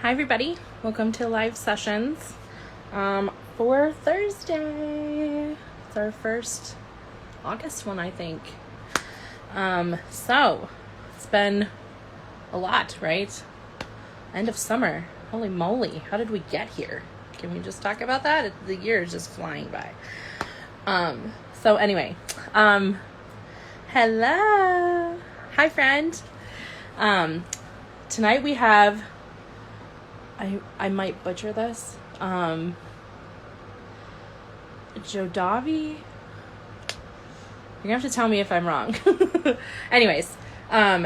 Hi everybody, welcome to live sessions for Thursday. It's our first August one, I think. So it's been a lot, right? End of summer. Holy moly, how did we get here? Can we just talk about that? The year is just flying by. So anyway, hello. Hi friend. Tonight we have, I might butcher this. JoDavi. You're gonna have to tell me if I'm wrong. Anyways,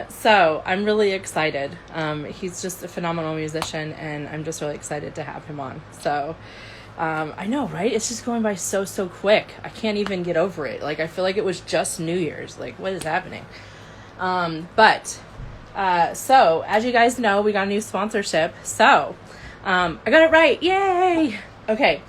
so I'm really excited. He's just a phenomenal musician, and I'm just really excited to have him on. So, I know, right? It's just going by so quick. I can't even get over it. Like, I feel like it was just New Year's. Like, what is happening? So as you guys know, we got a new sponsorship. So, I got it right. Yay! Okay.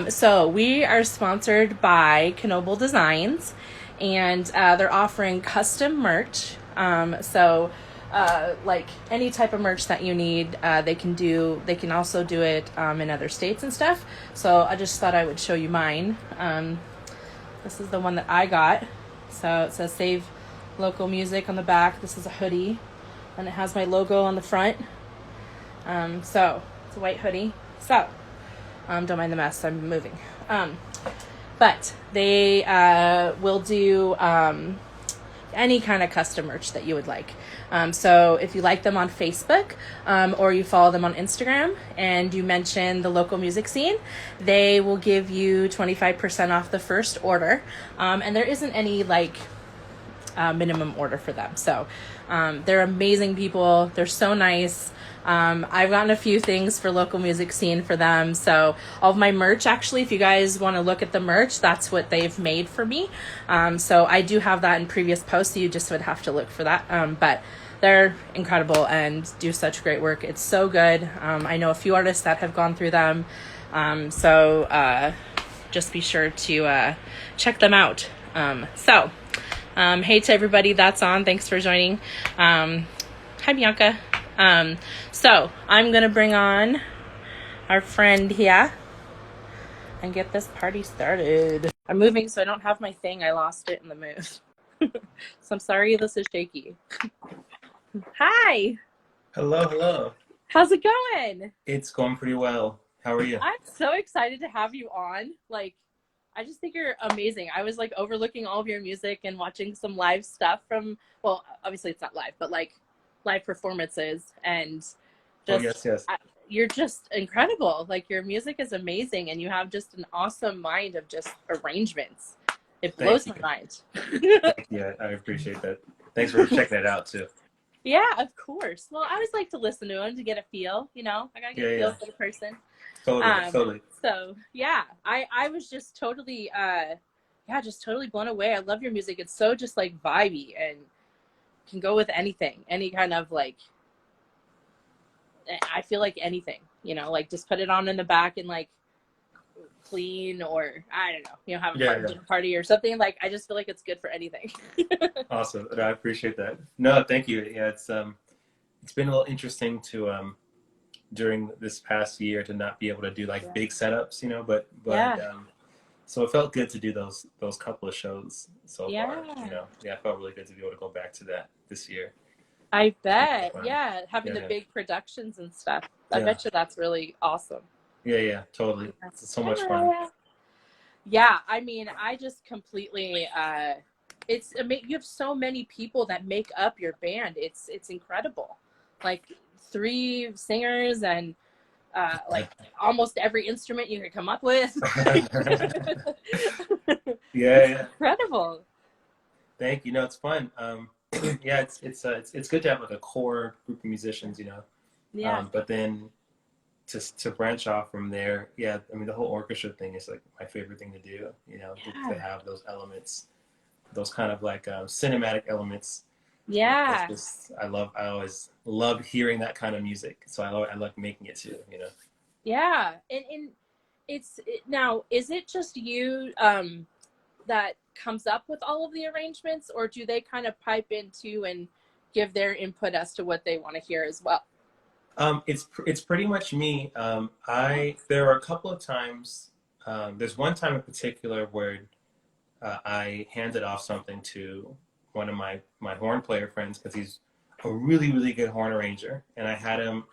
So we are sponsored by Knoble Designs, and they're offering custom merch. Like any type of merch that you need, they can do. They can also do it in other states and stuff. So I just thought I would show you mine. This is the one that I got. So it says "Save Local Music" on the back. This is a hoodie, and it has my logo on the front. So it's a white hoodie. So don't mind the mess. I'm moving. But they will do any kind of custom merch that you would like. So if you like them on Facebook or you follow them on Instagram and you mention the local music scene, they will give you 25% off the first order. And there isn't any minimum order for them. So they're amazing people. They're so nice. I've gotten a few things for local music scene for them. So all of my merch, actually, if you guys want to look at the merch, that's what they've made for me. So I do have that in previous posts. So you just would have to look for that. But they're incredible and do such great work. It's so good. I know a few artists that have gone through them. Just be sure to check them out. Hey to everybody that's on. Thanks for joining. Hi, Bianca. So I'm going to bring on our friend here and get this party started. I'm moving, so I don't have my thing. I lost it in the move. So I'm sorry this is shaky. Hi. Hello. How's it going? It's going pretty well. How are you? I'm so excited to have you on. I just think you're amazing. I was overlooking all of your music and watching some live stuff from, well, obviously it's not live, but live performances, and Oh, just yes. you're just incredible. Your music is amazing, and you have just an awesome mind of just arrangements. It blows Thank you. my mind. Thank you. I appreciate that. Thanks for checking it out too. Yeah, of course. Well, I always like to listen to them to get a feel. I gotta get a feel Yeah. for the person. Totally. So yeah, I was just totally just totally blown away. I love your music. It's so just vibey and can go with anything, any kind of I feel like anything, just put it on in the back and clean, or I don't know, have a Yeah. dinner party or something. I just feel like it's good for anything. Awesome. I appreciate that. No, thank you. Yeah, it's been a little interesting to during this past year to not be able to do Yeah. big setups, but Yeah. so it felt good to do those couple of shows so far, Yeah. Yeah, it felt really good to be able to go back to that this year. I It's been bet. fun. Yeah, having the Yeah. big productions and stuff. I Yeah. bet you that's really awesome. Yeah, totally. It's so much fun. Yeah. Yeah, I mean, I just completely you have so many people that make up your band. It's incredible. Like 3 singers and almost every instrument you could come up with. It's Yeah. incredible. Thank you. No, it's fun. Yeah, it's good to have a core group of musicians, Yeah. But then to branch off from there, yeah, I mean the whole orchestra thing is my favorite thing to do, to Yeah. have those elements, those kind of cinematic elements. It's Yeah. just I always love hearing that kind of music, so I like making it too. Yeah. And now, is it just you that comes up with all of the arrangements, or do they kind of pipe into and give their input as to what they want to hear as well? It's pretty much me. There are a couple of times. There's one time in particular where I handed off something to one of my horn player friends because he's a really good horn arranger, and I had him.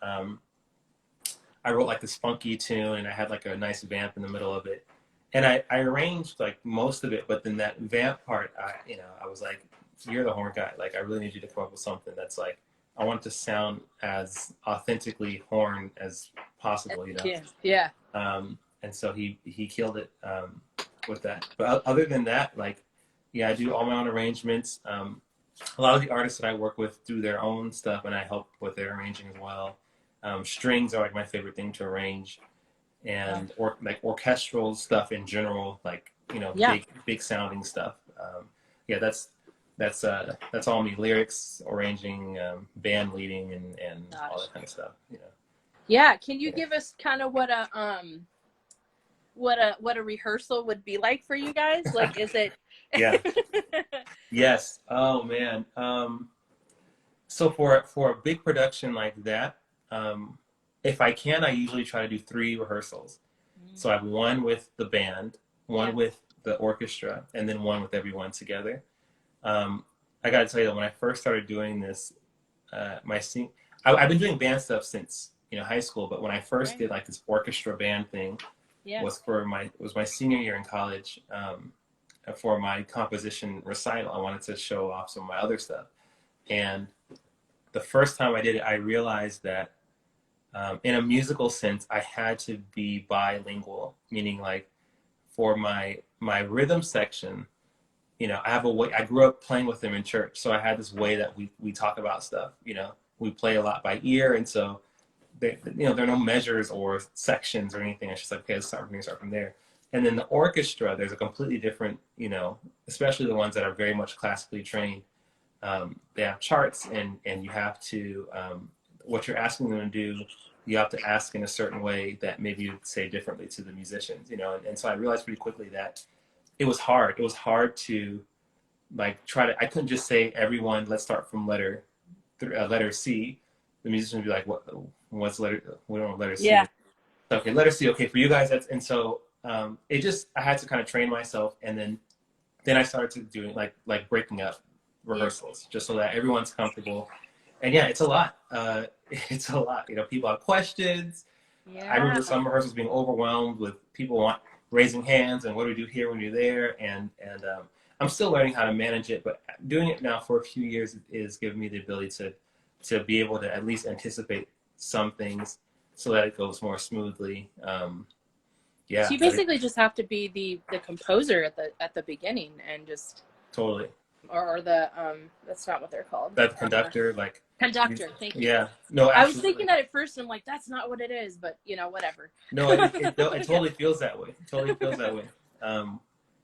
I wrote like this funky tune, and I had like a nice vamp in the middle of it, and I arranged like most of it, but then that vamp part, I was like, "You're the horn guy. Like, I really need you to come up with something that's like, I want it to sound as authentically horn as possible, you know." Yeah. Yeah. And so he killed it with that. But other than that, like, yeah, I do all my own arrangements. A lot of the artists that I work with do their own stuff, and I help with their arranging as well. Strings are like my favorite thing to arrange, and like orchestral stuff in general, like Yeah. big sounding stuff. Yeah, that's all me. Lyrics, arranging, band leading, and all that kind of stuff. Yeah. Can you Yeah. give us kind of what a rehearsal would be like for you guys? Like, is it? Yeah. Yes. Oh man. So for a big production like that, if I can, I usually try to do 3 rehearsals. So I have one with the band, one with the orchestra, and then one with everyone together. I got to tell you that when I first started doing this, I've been doing band stuff since high school, but when I first did like this orchestra band thing, was my senior year in college. For my composition recital, I wanted to show off some of my other stuff, and the first time I did it, I realized that in a musical sense, I had to be bilingual, meaning like for my rhythm section, I have a way. I grew up playing with them in church, so I had this way that we talk about stuff. We play a lot by ear, and so there are no measures or sections or anything. It's just like, okay, let's start from here, start from there. And then the orchestra, there's a completely different, especially the ones that are very much classically trained. They have charts, and you have to what you're asking them to do. You have to ask in a certain way that maybe you'd say differently to the musicians, and so I realized pretty quickly that it was hard. It was hard to like I couldn't just say everyone. Let's start from letter C. The musician would be like, what's letter? We don't know letter C. Yeah. Okay, letter C. Okay, for you guys, and so I had to kind of train myself, and then I started to do like breaking up rehearsals just so that everyone's comfortable. And yeah, it's a lot. It's a lot. People have questions. I remember some rehearsals being overwhelmed with people raising hands and what do we do here when you're there, and I'm still learning how to manage it, but doing it now for a few years is giving me the ability to be able to at least anticipate some things so that it goes more smoothly. Yeah. So you basically just have to be the composer at the beginning and just totally. Or the that's not what they're called. That conductor, like conductor. Thank you. Yeah. No. Absolutely. I was thinking that at first, and I'm like, that's not what it is, but whatever. No, it totally feels that way. It totally feels that way.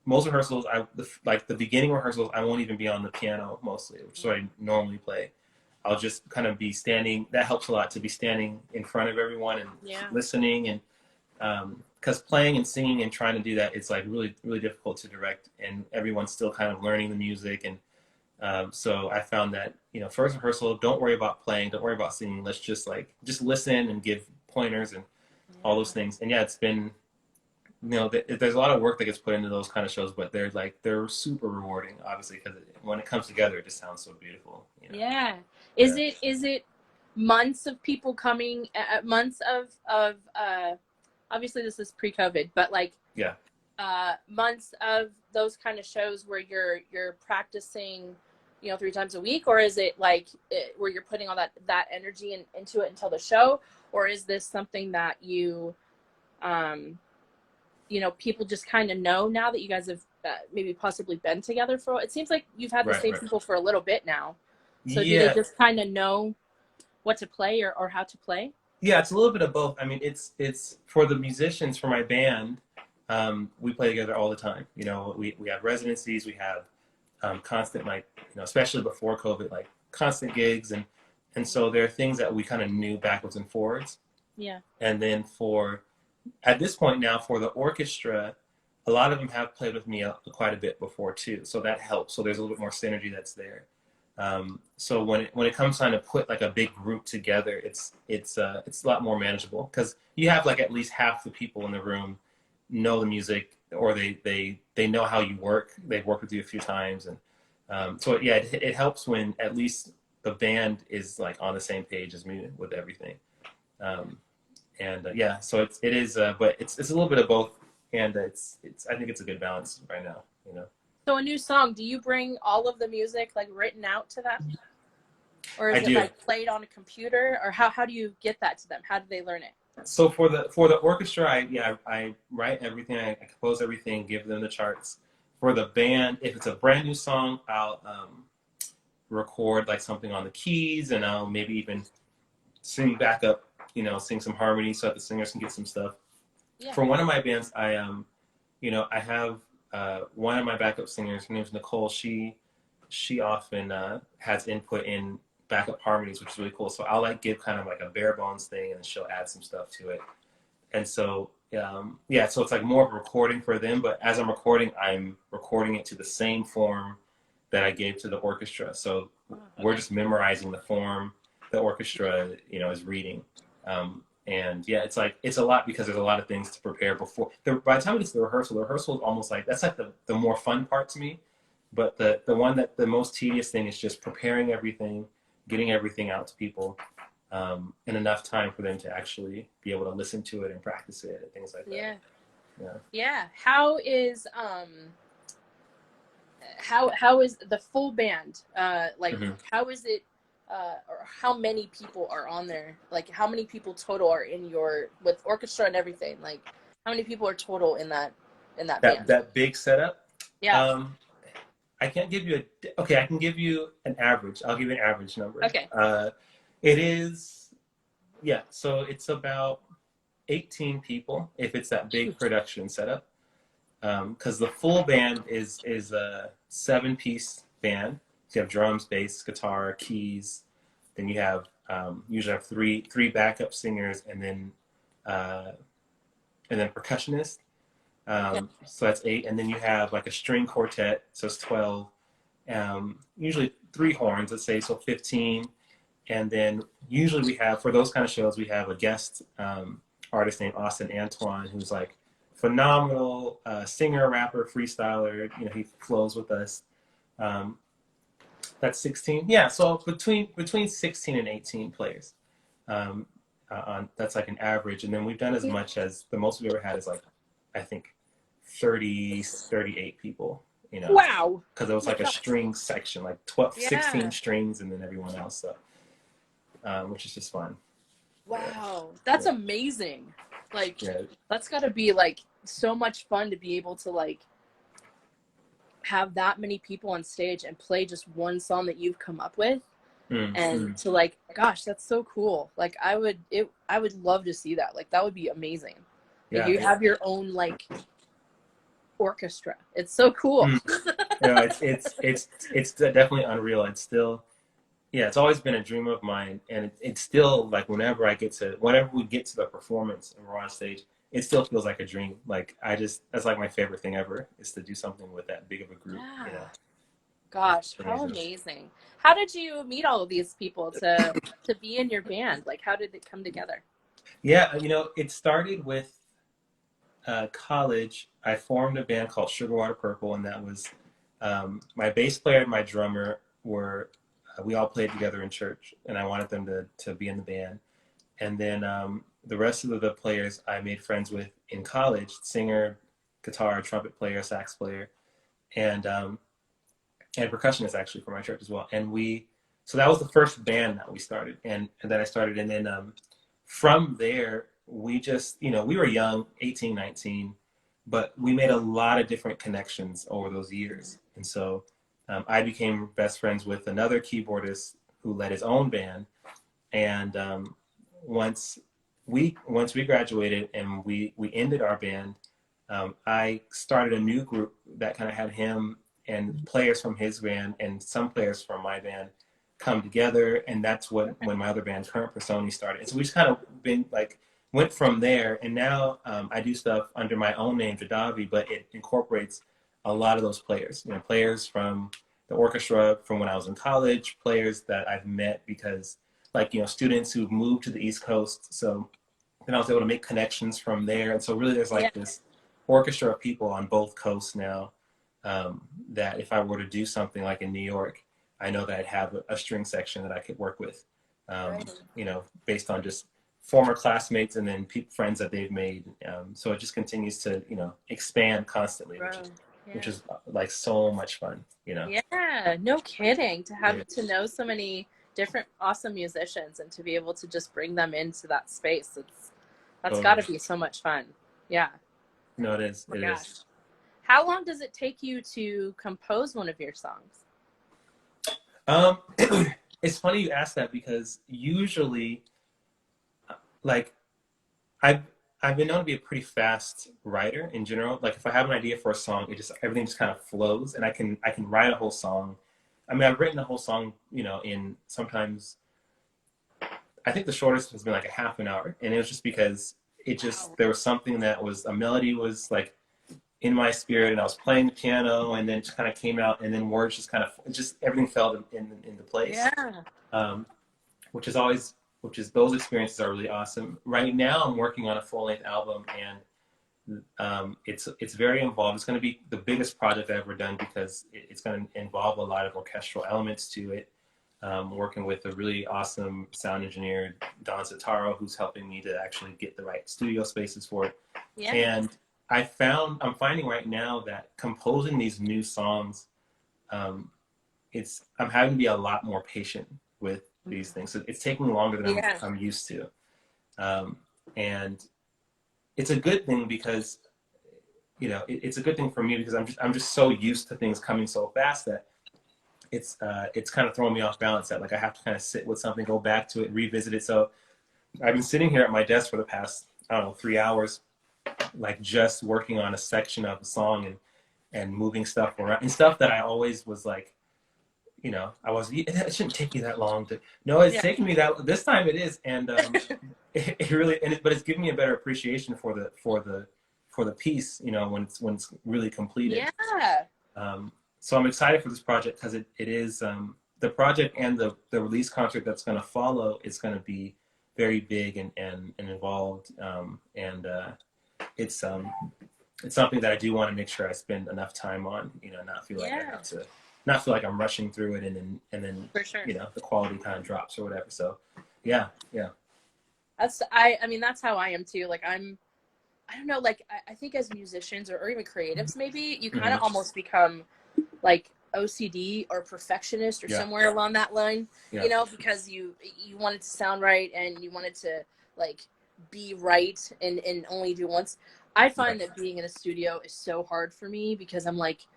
Most rehearsals, like the beginning rehearsals, I won't even be on the piano mostly, which is what I normally play. I'll just kind of be standing. That helps a lot to be standing in front of everyone and listening, and because playing and singing and trying to do that, it's like really, really difficult to direct, and everyone's still kind of learning the music. And so I found that, first rehearsal, don't worry about playing, don't worry about singing. Let's just listen and give pointers and all those things. And yeah, it's been, there's a lot of work that gets put into those kind of shows, but they're super rewarding, obviously, because when it comes together, it just sounds so beautiful. Yeah. Is it months of people coming, months of obviously this is pre-COVID, but months of those kind of shows where you're practicing, 3 times a week, or is it where you're putting all that energy into it until the show, or is this something that you, people just kind of know now that you guys have maybe possibly been together for? It seems like you've had the same people for a little bit now, so do they just kind of know what to play or how to play? Yeah, it's a little bit of both. I mean, it's for the musicians, for my band, we play together all the time. We have residencies, we have constant, especially before COVID, constant gigs, and so there are things that we kind of knew backwards and forwards. Yeah. And then at this point now, for the orchestra, a lot of them have played with me quite a bit before too, so that helps. So there's a little bit more synergy that's there. So when it comes time to put like a big group together, it's a lot more manageable because you have like at least half the people in the room know the music, or they know how you work. They've worked with you a few times, and so yeah, it helps when at least the band is like on the same page as me with everything. Um, and yeah, so it is, but it's a little bit of both, and it's I think it's a good balance right now. You know, So a new song, do you bring all of the music like written out to them? Or I is it do. like played on a computer? Or how do you get that to them? How do they learn it? So for the orchestra, I write everything, I compose everything, give them the charts. For the band, if it's a brand new song, I'll record like something on the keys, and I'll maybe even sing back up, sing some harmony so that the singers can get some stuff. Yeah. For one of my bands, I have one of my backup singers. Her name's Nicole. She often has input in backup harmonies, which is really cool. So I'll like give kind of like a bare bones thing, and she'll add some stuff to it. And so yeah, so it's like more of a recording for them. But as I'm recording it to the same form that I gave to the orchestra. So we're just memorizing the form the orchestra, is reading. And yeah, it's a lot because there's a lot of things to prepare before. By the time it's the rehearsal is almost like that's like the more fun part to me. But the one that the most tedious thing is just preparing everything, getting everything out to people, in enough time for them to actually be able to listen to it and practice it and things like that. Yeah. Yeah. Yeah. How is the full band? Mm-hmm. How is it? Or how many people are on there? Like, how many people total are in your with orchestra and everything? Like, how many people are total in that That band? that big setup. Yeah. Um, I can't give you okay. I can give you an average. I'll give you an average number. Okay. It is, yeah. So it's about 18 people if it's that big production setup. Because the full band is a 7-piece band. So you have drums, bass, guitar, keys. Then you have usually have three backup singers, uh, and then percussionist. Yeah. So that's 8, and then you have like a string quartet, so it's 12. Usually 3 horns, let's say, so 15. And then usually we have, for those kind of shows, we have a guest artist named Austin Antoine, who's like phenomenal singer, rapper, freestyler. He flows with us. Um, that's 16. Yeah, so between 16 and 18 players. That's like an average, and then we've done as much as the most we've ever had is like, I think 38 people, Wow. because it was like a string section, like 12, Yeah. 16 strings, and then everyone else, so which is just fun. Wow. That's Yeah. amazing. Like, Yeah. that's got to be like so much fun to be able to like have that many people on stage and play just one song that you've come up with. And to like, gosh, that's so cool. Like, I would love to see that. Like, that would be amazing. Like, Yeah, you have your own like orchestra. It's so cool. it's definitely unreal. It's still, yeah, it's always been a dream of mine, and it's still like whenever we get to the performance and we're on stage, it still feels like a dream. Like that's like my favorite thing ever, is to do something with that big of a group. Yeah. Gosh, how amazing. How did you meet all of these people to be in your band? Like, how did it come together? Yeah, it started with college. I formed a band called Sugarwater Purple, and that was my bass player and my drummer were we all played together in church, and I wanted them to be in the band. And then the rest of the players I made friends with in college: singer, guitar, trumpet player, sax player, and percussionist actually for my church as well. So that was the first band that we started, and then I started, and then from there we just, we were young, 18, 19, but we made a lot of different connections over those years. And so I became best friends with another keyboardist who led his own band. And once we graduated and we ended our band, I started a new group that kind of had him and players from his band and some players from my band come together, and that's when my other band, Current Personi, started. And so we just kind of went from there, and now I do stuff under my own name, JoDavi, but it incorporates a lot of those players. Players from the orchestra from when I was in college, players that I've met because, like, students who've moved to the East Coast. So then I was able to make connections from there. And so really there's Yeah. like this orchestra of people on both coasts now, that if I were to do something like in New York, I know that I'd have a string section that I could work with, Right. based on just former classmates and then friends that they've made. So it just continues to, expand constantly, Bro. which Yeah. is like so much fun, Yeah, no kidding. To Yeah. have to know so many different awesome musicians and to be able to just bring them into that space, that's got to be so much fun. Yeah. No, it is. Oh my It gosh. is. How long does it take you to compose one of your songs? Um, it's funny you ask that because usually, like, I've I've been known to be a pretty fast writer in general. Like if I have an idea for a song, everything just kind of flows, and I can write a whole song. I mean, I've written a whole song, in sometimes. I think the shortest has been like a half an hour, and it was just because there was something that was a melody was like in my spirit, and I was playing the piano, and then it just kind of came out, and then words just kind of just everything fell into place. Yeah. Um, which is always those experiences are really awesome. Right now, I'm working on a full length album, and it's very involved. It's going to be the biggest project I've ever done because it's going to involve a lot of orchestral elements to it. Working with a really awesome sound engineer, Don Zataro, who's helping me to actually get the right studio spaces for it. Yeah. And I'm finding right now that composing these new songs, I'm having to be a lot more patient with these things. So it's taking longer than I'm used to. And it's a good thing because, it's a good thing for me because I'm just so used to things coming so fast that it's kind of throwing me off balance, that like I have to kind of sit with something, go back to it, revisit it. So I've been sitting here at my desk for the past, I don't know, 3 hours, like just working on a section of a song and moving stuff around and stuff that I always was like, it shouldn't take you that long to. No, it's taking me that. This time it is, and it really. But it's giving me a better appreciation for the piece. When it's really completed. Yeah. So I'm excited for this project because it is the project and the release concert that's going to follow is going to be very big and involved, and it's something that I do want to make sure I spend enough time on. Not feel like I have to. Not feel like I'm rushing through it and then For sure. the quality kind of drops or whatever. So yeah. I mean that's how I am too. Like I don't know, like I think as musicians or even creatives maybe you kind of almost become like OCD or perfectionist or somewhere along that line, because you want it to sound right and you want it to like be right and only do once. I find that being in a studio is so hard for me because I'm like,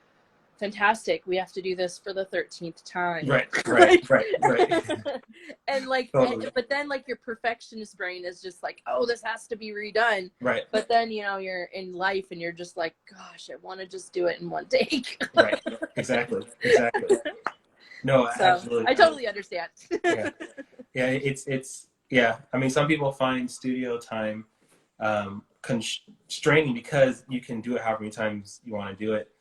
fantastic, we have to do this for the 13th time. Right. And like totally. but then like your perfectionist brain is just like, oh, this has to be redone. Right. But then you're in life and you're just like, gosh, I want to just do it in one take. Right. Exactly. No, so absolutely. I totally understand. It's I mean, some people find studio time constraining because you can do it however many times you want to do it.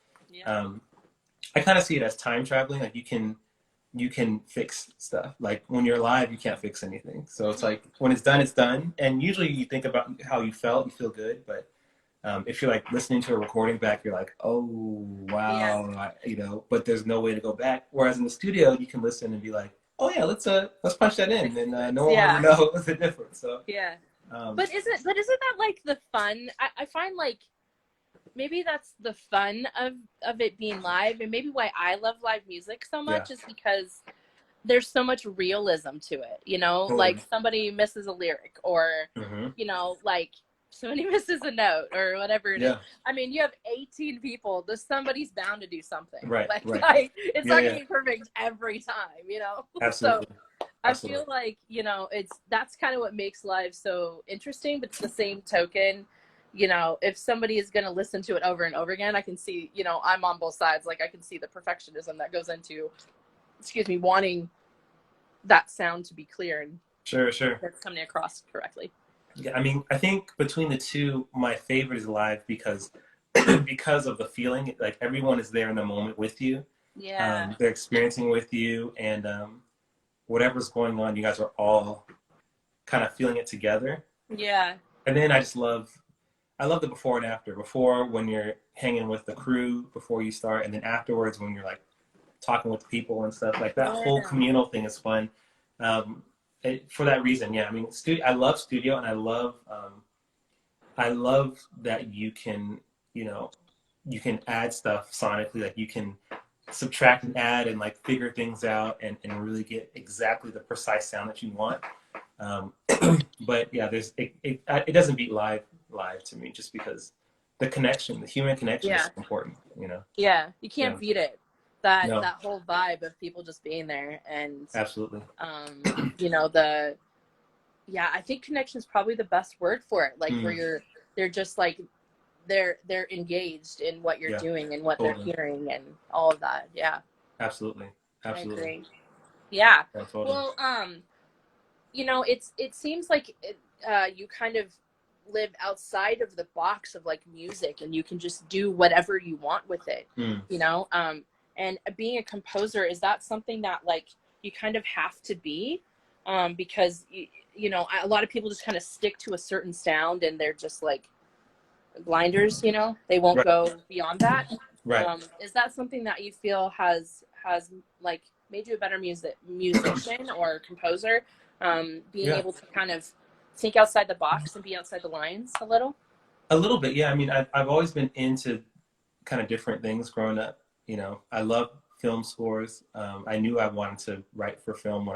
I kind of see it as time traveling. Like you can fix stuff. Like when you're live, you can't fix anything. So it's like when it's done, it's done. And usually you think about how you felt, you feel good. But if you're like listening to a recording back, you're like, oh wow, but there's no way to go back. Whereas in the studio, you can listen and be like, oh yeah, let's punch that in, and no one will know the difference. So but isn't that like the fun? I find like. Maybe that's the fun of it being live, and maybe why I love live music so much is because there's so much realism to it, like somebody misses a lyric or like somebody misses a note or whatever it is. I mean, you have 18 people, somebody's bound to do something, right? Like it's not gonna be perfect every time, Absolutely. So I feel like that's kind of what makes live so interesting, but to the same token, if somebody is going to listen to it over and over again, I can see, I'm on both sides. Like I can see the perfectionism that goes into, wanting that sound to be clear and sure that's coming across correctly. Yeah, I mean, I think between the two, my favorite is live because of the feeling. Like everyone is there in the moment with you. Yeah. They're experiencing with you, and whatever's going on, you guys are all kind of feeling it together. Yeah. And then I love the before and after. Before, when you're hanging with the crew before you start, and then afterwards when you're like talking with people and stuff like that. Whole Yeah. communal thing is fun. Um, for that reason, yeah. I mean, I love studio, and I love that you can, you know, you can add stuff sonically. Like you can subtract and add and like figure things out and really get exactly the precise sound that you want. Um, but yeah, it doesn't beat live to me just because the human connection is Yeah. so important. You know. Yeah. You can't Yeah. beat it. That No. that whole vibe of people just being there and Absolutely. you know, the yeah, I think connection is probably the best word for it. Like where Mm, they're just like they're engaged in what you're yeah. doing and what they're Totally. hearing and all of that. Yeah, Absolutely. I Absolutely. agree. Yeah. Yeah, totally. Well, you know, it seems like you kind of live outside of the box of like music, and you can just do whatever you want with it. Mm. You know, and being a composer, is that something that like you kind of have to be, because you know a lot of people just kind of stick to a certain sound and they're just like blinders, you know, they won't Right. go beyond that. Right. Is that something that you feel has like made you a better musician or composer, being Yeah. able to kind of think outside the box and be outside the lines a little? A little bit. Yeah. I mean, I've always been into kind of different things growing up. You know, I love film scores. I knew I wanted to write for film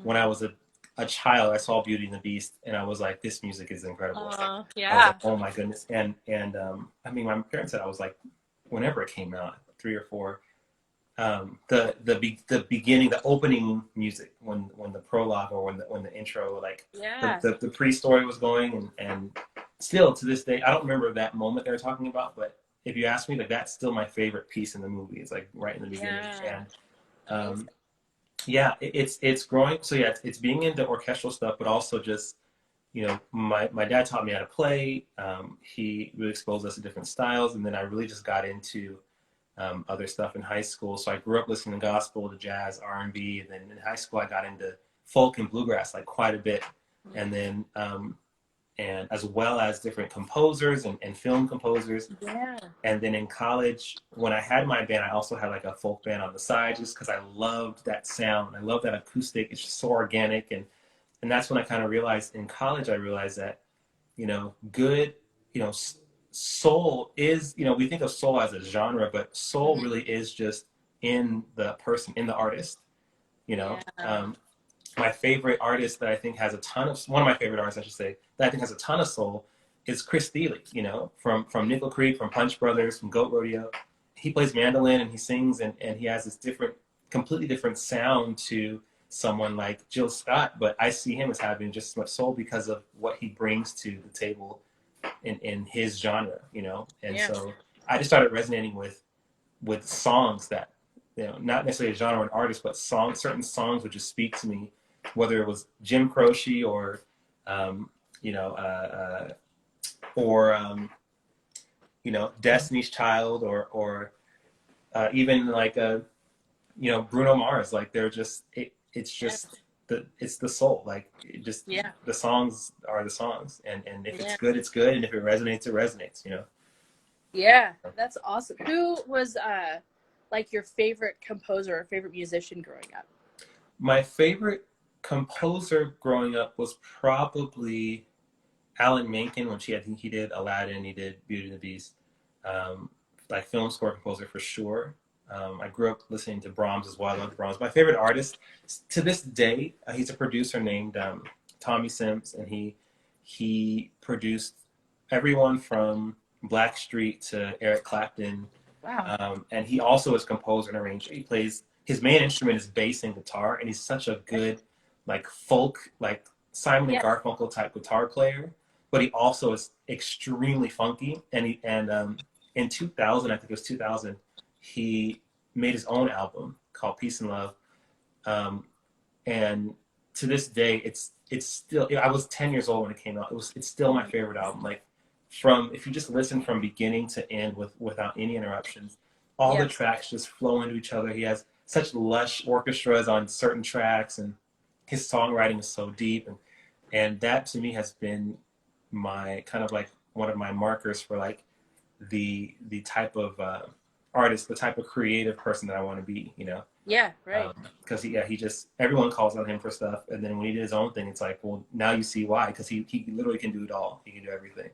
when I was a child. I saw Beauty and the Beast, and I was like, this music is incredible. I was like, Yeah. oh my goodness. And I mean, my parents said I was like, whenever it came out, 3 or 4. The beginning, the opening music, when the prologue or when the intro, like Yeah. the pre-story was going, and still to this day, I don't remember that moment they were talking about, but if you ask me, like that's still my favorite piece in the movie. It's like right in the beginning, Yeah. and Amazing. yeah, it's growing. So yeah, it's being into orchestral stuff, but also just my dad taught me how to play. He really exposed us to different styles, and then I really just got into other stuff in high school. So I grew up listening to gospel, to jazz, R&B, and then in high school I got into folk and bluegrass like quite a bit, and then and as well as different composers and film composers. Yeah. And then in college, when I had my band, I also had like a folk band on the side just because I loved that sound. I love that acoustic. It's just so organic, and that's when I kind of realized in college. I realized that good, soul is, we think of soul as a genre, but soul Mhm. really is just in the person, in the artist. You know, Yeah. my favorite artist that I think has one of my favorite artists, I should say, that I think has a ton of soul is Chris Thile. From Nickel Creek, from Punch Brothers, from Goat Rodeo. He plays mandolin and he sings, and he has this completely different sound to someone like Jill Scott, but I see him as having just as much soul because of what he brings to the table in his genre. And Yeah. so I just started resonating with songs that, not necessarily a genre or an artist, but certain songs would just speak to me, whether it was Jim Croce or, you know, or Destiny's Child or even like Bruno Mars. Like they're just it's Yeah. just it's the soul. Like Yeah. the songs are the songs, and if it's Yeah. good, it's good, and if it resonates, it resonates. Yeah. That's awesome. Who was like your favorite composer or favorite musician growing up? My favorite composer growing up was probably Alan Menken. I think he did Aladdin, he did Beauty and the Beast, like film score composer for sure. I grew up listening to Brahms as well. I love Brahms. My favorite artist to this day, he's a producer named Tommy Sims, and he produced everyone from Blackstreet to Eric Clapton, Wow. and he also is composer and arranger. His main instrument is bass and guitar, and he's such a good like folk, like Simon and Yeah. Garfunkel type guitar player. But he also is extremely funky, and in 2000, I think it was 2000, he made his own album called Peace and Love, and to this day, it's still. I was 10 years old when it came out. It's still my favorite album. Like if you just listen from beginning to end without any interruptions, all the Yeah. tracks just flow into each other. He has such lush orchestras on certain tracks, and his songwriting is so deep. And that to me has been my kind of like one of my markers for like the type of artist, the type of creative person that I want to be, you know? Yeah, right. Because he just, everyone calls on him for stuff. And then when he did his own thing, it's like, well, now you see why, because he literally can do it all. He can do everything.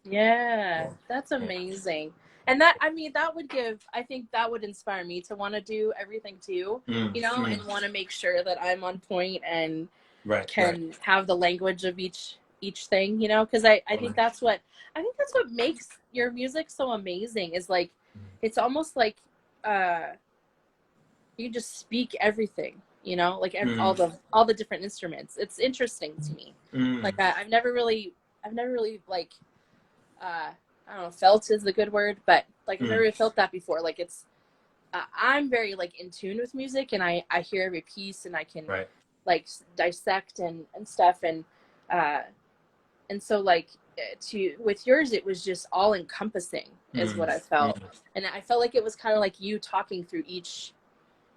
Yeah, Yeah. that's Yeah. amazing. And that, I mean, that would give, I think that would inspire me to want to do everything too, Mm, you know, mm. and want to make sure that I'm on point and Right, right. can have the language of each thing, you know, because I think that's what makes your music so amazing is like it's almost like uh you just speak everything, you know, like Mm, all the different instruments. It's interesting to me. Like mm, I've never really like I don't know, felt is the good word, but like I've never mm. really felt that before. Like it's I'm very like in tune with music, and I hear every piece, and I can Right. like dissect and stuff, uh and so like to with yours it was just all encompassing is Mm, what I felt, mm. and I felt like it was kind of like you talking through each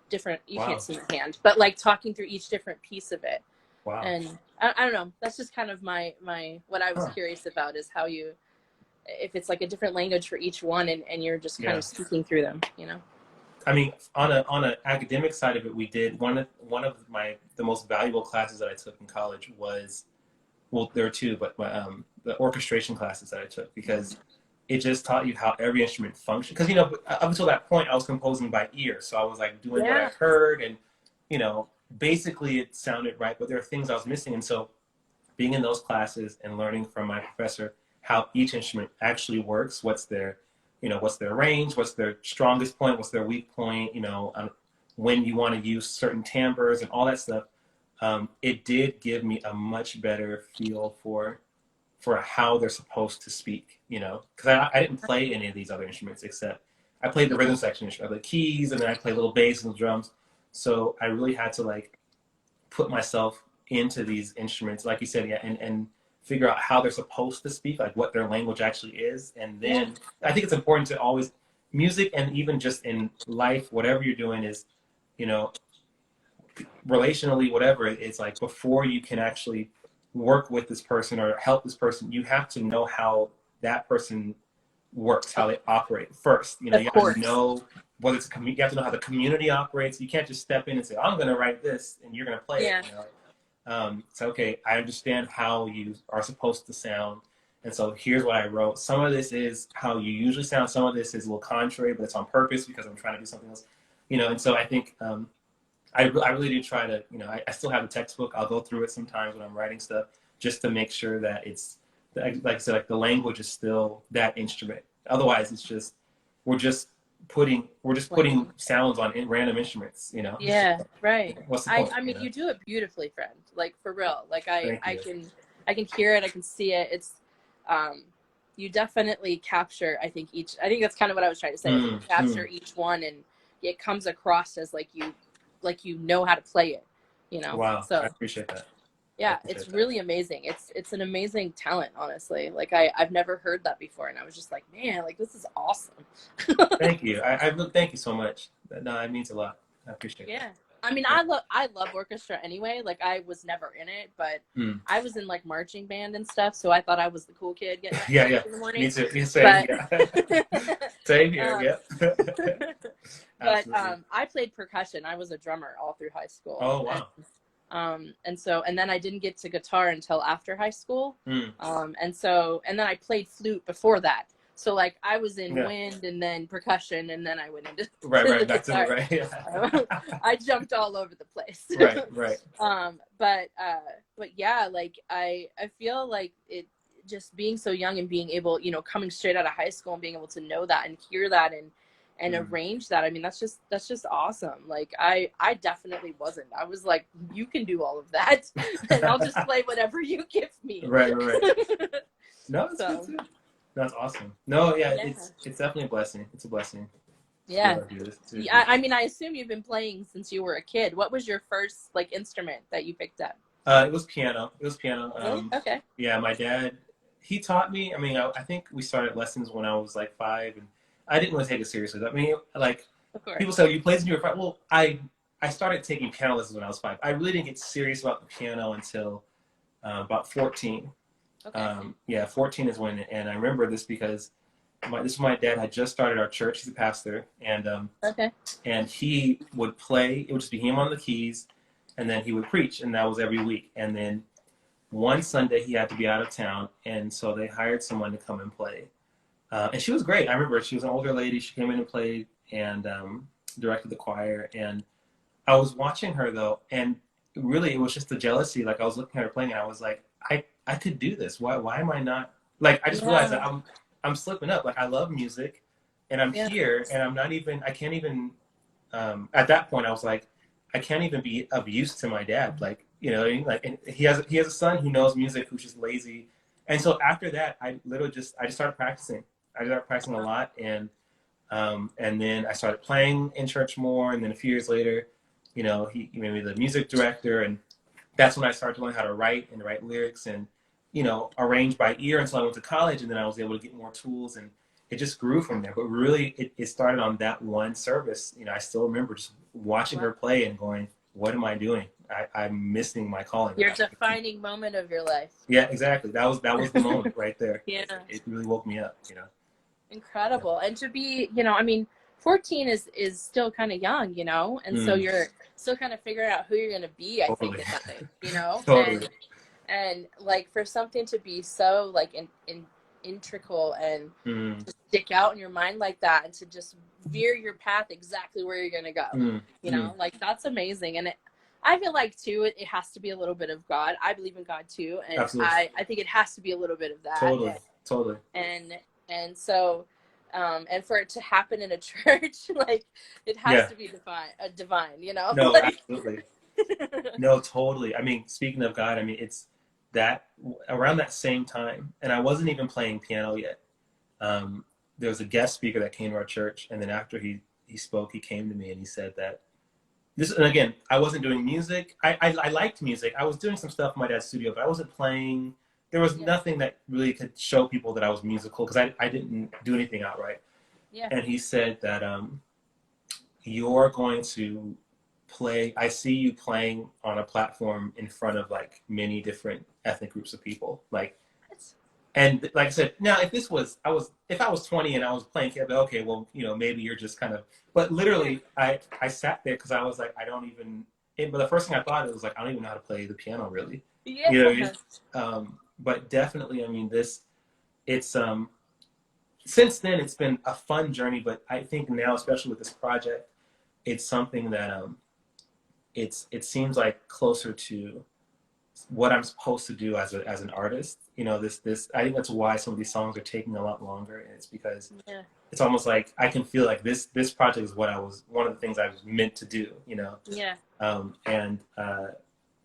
different, you can't Wow. see my hand, but like talking through each different piece of it. Wow. And I don't know, that's just kind of my what I was Huh. curious about is how you, if it's like a different language for each one, and you're just kind Yeah. of speaking through them, you know. I mean, on an academic side of it, we did one of the most valuable classes that I took in college was, well, there were two, but the orchestration classes that I took, because it just taught you how every instrument functions. Because, you know, up until that point, I was composing by ear, so I was like doing what I Yeah. heard, and you know, basically it sounded right, but there are things I was missing, and so being in those classes and learning from my professor how each instrument actually works, what's their range, what's their strongest point, what's their weak point, when you want to use certain timbres and all that stuff. It did give me a much better feel for how they're supposed to speak, because I didn't play any of these other instruments except I played the rhythm section of the keys, and then I played little bass and drums. So I really had to like put myself into these instruments, like you said, yeah, and figure out how they're supposed to speak, like what their language actually is. And Yeah. then I think it's important to always, music and even just in life, whatever you're doing is, you know, relationally, whatever, it's like before you can actually work with this person or help this person, you have to know how that person works, how they operate first. Of You have to course. know whether it's you have to know how the community operates. You can't just step in and say, "I'm going to write this," and you're going to play it. Yeah. So okay, I understand how you are supposed to sound, and so here's what I wrote. Some of this is how you usually sound. Some of this is a little contrary, but it's on purpose because I'm trying to do something else. And so I think I really do try to. I still have the textbook. I'll go through it sometimes when I'm writing stuff just to make sure that it's like I said, like the language is still that instrument. Otherwise, it's just we're just putting sounds on random instruments. Yeah, right. What's the I point? I mean, you do it beautifully, friend. Like for real. Like Thank you. I can hear it, I can see it. It's um you definitely capture, I think each, I think that's kind of what I was trying to say. I think you capture each one, and it comes across as like you know how to play it, you know. Wow, I So appreciate that. I yeah, appreciate it's that. really amazing. It's an amazing talent, honestly. Like I've never heard that before, and I was just like, man, like this is awesome. Thank you. Thank you so much. No, that means a lot. I appreciate that. Yeah. I mean, Yeah. I love orchestra anyway. Like I was never in it, but Mm. I was in like marching band and stuff, so I thought I was the cool kid getting up at Yeah, 6 yeah. in the Me morning. too. Me same. But Yeah. Same here. um Yeah. but Absolutely. I played percussion. I was a drummer all through high school. Oh wow. And then I didn't get to guitar until after high school. Mm. And then I played flute before that. So like I was in Yeah. wind and then percussion, and then I went into Right. to the Right. Back to the guitar. right. Yeah. I jumped all over the place. Right. Right. But yeah, like I feel like it, just being so young and being able, coming straight out of high school and being able to know that and hear that and Mm. arrange that. I mean, that's just awesome. Like I definitely wasn't. I was like, you can do all of that, and I'll just play whatever you give me. Right. Right. Right. No, it's good So too. That's awesome. No, yeah, yeah, it's definitely a blessing. It's a blessing to be yeah. able to do this. Yeah, I mean, I assume you've been playing since you were a kid. What was your first like instrument that you picked up? It was piano. It was piano. Really? Okay. Yeah, my dad, he taught me. I mean, I think we started lessons when I was like 5, and I didn't really take it seriously. I mean, like, Of course. people say, "Oh, you played since you were 5." Well, I started taking piano lessons when I was 5. I really didn't get serious about the piano until about 14. Okay. Yeah, 14 is when, and I remember this because this is my dad had just started our church. He's a pastor, Okay. and he would play. It would just be him on the keys, and then he would preach, and that was every week. And then one Sunday he had to be out of town, and so they hired someone to come and play. And she was great. I remember she was an older lady. She came in and played and directed the choir. And I was watching her though, and really it was just the jealousy. Like I was looking at her playing, and I was like, I could do this. Why am I not? Like I just realized that I'm slipping up. Like I love music, and I'm here, and I'm not even. I can't even. At that point, I was like, I can't even be of use to my dad. Like like, and he has a son who knows music, who's just lazy. And so after that, I just started practicing. I started practicing a lot, and then I started playing in church more. And then a few years later, he made me the music director, and that's when I started to learn how to write and write lyrics and arrange by ear until I went to college, and then I was able to get more tools, and it just grew from there. But really, it started on that one service. I still remember just watching her play and going, "What am I doing? I'm missing my calling." Your defining moment of your life. Yeah, exactly. That was the moment right there. Yeah. It really woke me up. Incredible. And to be, I mean, 14 is still kind of young, and so you're still kind of figuring out who you're going to be, I think, at that age, Totally. And like for something to be so like integral and to stick out in your mind like that, and to just veer your path exactly where you're going to go, like that's amazing. And I feel like too, it has to be a little bit of God. I believe in God too. And I think it has to be a little bit of that. Totally. And so, and for it to happen in a church, like it has to be divine, No, absolutely. No, totally. I mean, speaking of God, I mean, it's that around that same time, and I wasn't even playing piano yet. There was a guest speaker that came to our church, and then after he spoke, he came to me and he said that and again, I wasn't doing music. I liked music. I was doing some stuff in my dad's studio, but I wasn't playing. There was nothing that really could show people that I was musical because I didn't do anything outright. Yeah. And he said that you're going to play. I see you playing on a platform in front of like many different ethnic groups of people. And like I said, now if I was 20 and I was playing keyboard, okay, well, maybe you're just kind of. But literally, I sat there because I was like, I don't even. But the first thing I thought, it was like, I don't even know how to play the piano really. Yeah. You know what I mean? But definitely, I mean, it's since then it's been a fun journey. But I think now, especially with this project, it's something that it seems like closer to what I'm supposed to do as an artist. This I think that's why some of these songs are taking a lot longer. And it's because it's almost like I can feel like this project is one of the things I was meant to do. Yeah.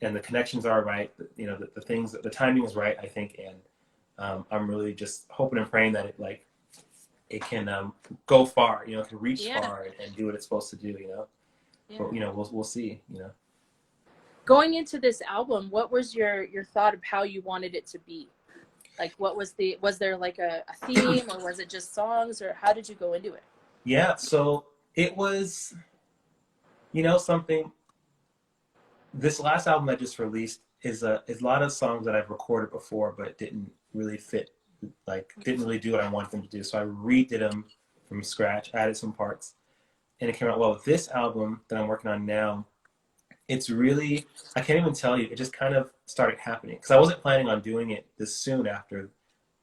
And the connections are right. The things, the timing is right, I think. And I'm really just hoping and praying that it can go far. It can reach far and do what it's supposed to do. Yeah. But we'll see. Going into this album, what was your thought of how you wanted it to be? Like, was there like a theme, or was it just songs, or how did you go into it? Yeah, so it was, something. This last album I just released is a lot of songs that I've recorded before, but didn't really fit, didn't really do what I wanted them to do. So I redid them from scratch, added some parts, and it came out well. With this album that I'm working on now, it's really, I can't even tell you, it just kind of started happening because I wasn't planning on doing it this soon after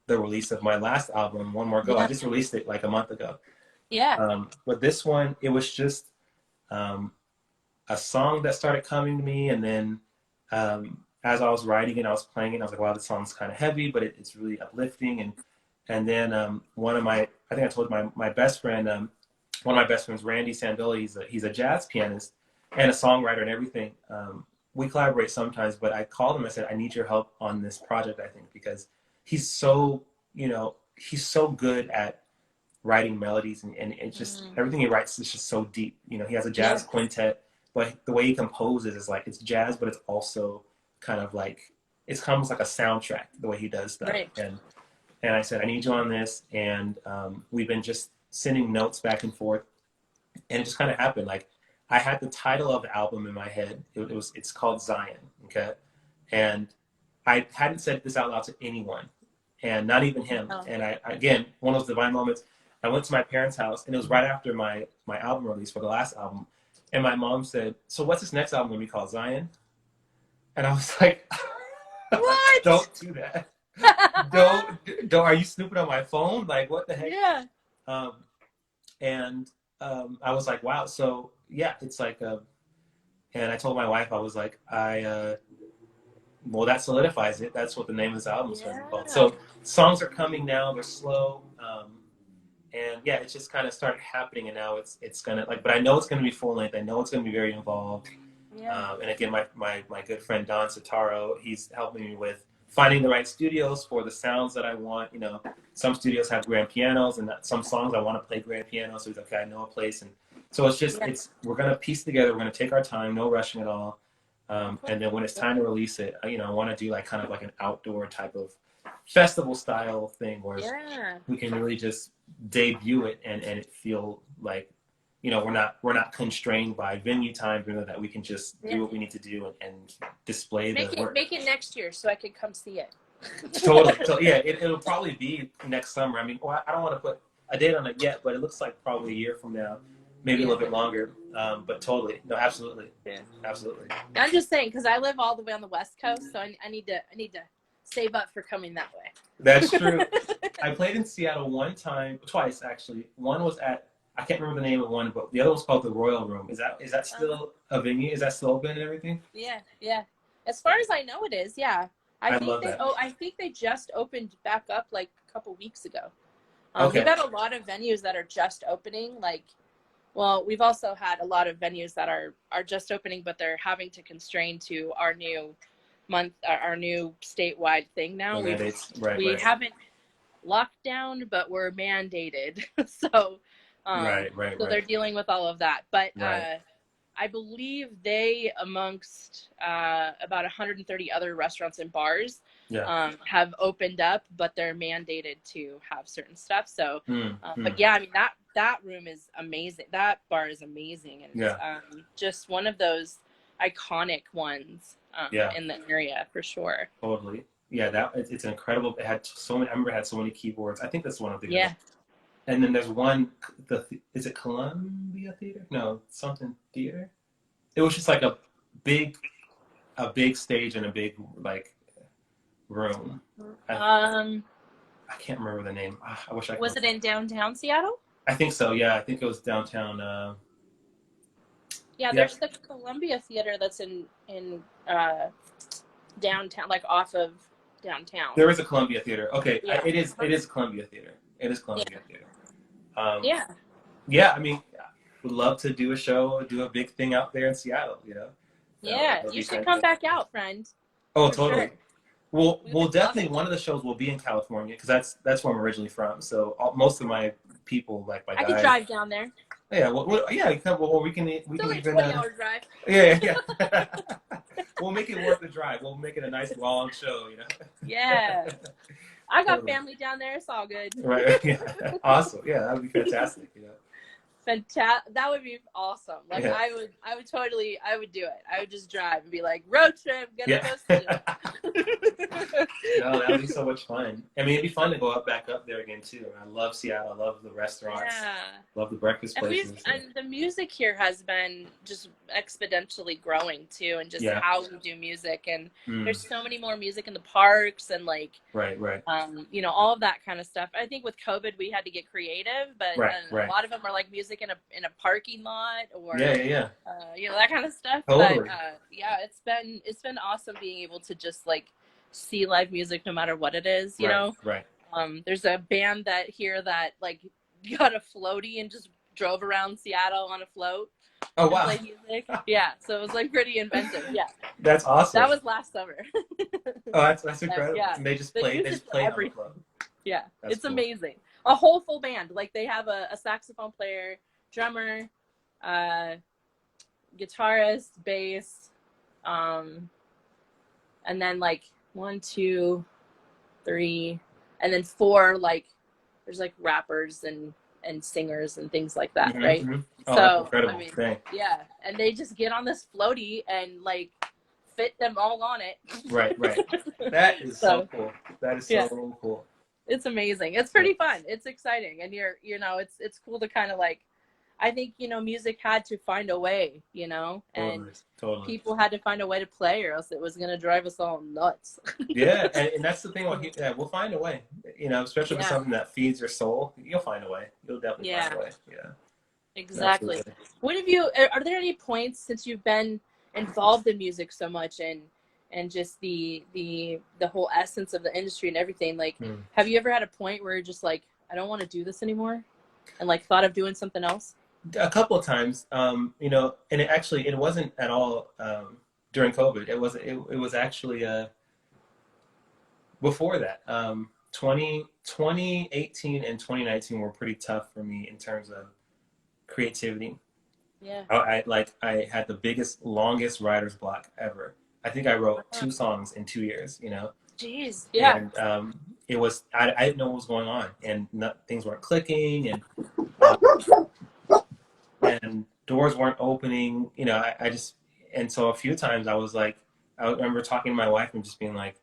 the release of my last album, One More Go. I just released it like a month ago. Yeah. But this one, it was just a song that started coming to me, and then as I was writing it, I was playing it, and I was like, wow, this song's kind of heavy, but it's really uplifting. And then I think I told my best friend, one of my best friends, Randy Sandola, he's a jazz pianist and a songwriter and everything. We collaborate sometimes, but I called him and I said, I need your help on this project, I think, because he's so good at writing melodies, and it's just everything he writes is just so deep. He has a jazz quintet, but the way he composes is like, it's jazz, but it's also kind of like, it's almost like a soundtrack, the way he does stuff. Right. And I said, I need you on this. And we've been just sending notes back and forth, and it just kind of happened. Like I had the title of the album in my head. It's called Zion. Okay, and I hadn't said this out loud to anyone, and not even him. Oh. And I again, one of those divine moments. I went to my parents' house, and it was right after my album release for the last album. And my mom said, "So what's this next album going to be called? Zion?" And I was like, What? "Don't do that. Don't. Are you snooping on my phone? Like, what the heck?" Yeah. Um, and I was like, "Wow." So yeah, it's like, and I told my wife, I was like, well, that solidifies it. That's what the name of this album is going to be called. So songs are coming now. They're slow. And yeah, it's just kind of started happening, and now it's gonna like. But I know it's gonna be full length. I know it's gonna be very involved. Yeah. And again, my good friend Don Sotaro, he's helping me with finding the right studios for the sounds that I want. You know, some studios have grand pianos, and some songs I want to play grand piano. So he's like, okay, I know a place, and so it's just we're gonna piece together. We're gonna take our time, no rushing at all. And then when it's time to release it, I want to do like kind of like an outdoor type of festival style thing where we can really just debut it and it feel like we're not constrained by venue time, that we can just do what we need to do and display the work. Make it next year so I can come see it. Totally. So yeah, it'll probably be next summer. I mean, well, I don't want to put a date on it yet, but it looks like probably a year from now, maybe a little bit longer. But totally, no, absolutely, absolutely. I'm just saying because I live all the way on the West Coast, so I need to save up for coming that way. That's true. I played in Seattle twice actually. One was at, I can't remember the name of one, but the other was called the Royal Room. Is that still a venue? Is that still open and everything? Yeah. As far as I know, it is. Yeah. I love that. I think they just opened back up like a couple weeks ago. Okay. We've had a lot of venues that are just opening. We've also had a lot of venues that are just opening, but they're having to constrain to our new statewide thing now. We haven't locked down, but we're mandated. So they're dealing with all of that. But I believe they, amongst about 130 other restaurants and bars, have opened up, but they're mandated to have certain stuff. So, but yeah, I mean that room is amazing. That bar is amazing, and just one of those iconic ones in the area for sure. Totally. Yeah, it's incredible. It had so many. I remember it had so many keyboards. I think that's one of the And then there's one. Is it Columbia Theater? No, something theater. It was just like a big stage and a big like room. I can't remember the name. I wish I could. Was it in downtown Seattle? I think so. Yeah, I think it was downtown. There's the Columbia Theater that's in downtown, like off of downtown. There is a Columbia Theater. Okay, it is Columbia Theater. It is Columbia Theater. Yeah. I mean, would love to do a show, do a big thing out there in Seattle. You should come back out, friend. Oh, totally. Sure. Well, definitely one of the shows will be in California because that's where I'm originally from. So most of my people, like my guys, I could drive down there. Yeah, we can even 20-hour drive. Yeah. We'll make it worth the drive. We'll make it a nice long show, Yeah. I got family down there. It's all good. Right. Yeah. Awesome. Yeah, that would be fantastic. That would be awesome. Like I would totally do it. I would just drive and be like, road trip, gonna go see it. No, that would be so much fun. I mean, it'd be fun to go back up there again too. I love Seattle. I love the restaurants. Love the breakfast places. And the music here has been just exponentially growing too, and just how we do music. And there's so many more music in the parks and like all of that kind of stuff. I think with COVID we had to get creative, but a lot of them are like music in a parking lot or that kind of stuff. Totally. But it's been awesome being able to just like see live music no matter what it is, you know. There's a band that like got a floaty and just drove around Seattle on a float. Oh wow. Play music. Yeah, so it was like pretty inventive. Yeah. That's awesome. That was last summer. Oh, that's incredible. And they just played on the float. Yeah, it's cool. Amazing. A whole full band. Like they have a saxophone player, drummer, guitarist, bass, and then like 1, 2, 3, and then 4 like there's like rappers and and singers and things like that, Mm-hmm, right? mm-hmm. Oh, that's So I incredible. mean, Dang. yeah, and they just get on this floaty and like fit them all on it. Right, right. That is so So cool. That is yeah, so cool. it's amazing. It's Yeah, pretty fun. It's exciting, and it's cool to kind of like, I think music had to find a way, and totally, totally. people had to find a way to play, or else it was gonna drive us all nuts. Yeah, and that's the thing. Yeah, we'll find a way. Especially if it's Yeah, something that feeds your soul, you'll find a way. You'll definitely find yeah, a way. Yeah, exactly. absolutely. What have you? Are there any points since you've been involved in music so much and just the whole essence of the industry and everything? Like, Hmm. have you ever had a point where you're just like, I don't want to do this anymore, and like thought of doing something else? A couple of times, and it wasn't at all during COVID. It was actually before that. 2018 and 2019 were pretty tough for me in terms of creativity. Yeah. I had the biggest, longest writer's block ever. I think I wrote Wow. 2 songs in 2 years, Jeez. Yeah. and I didn't know what was going on, and things weren't clicking, uh, and doors weren't opening. I just and so a few times I was like, I remember talking to my wife and just being like,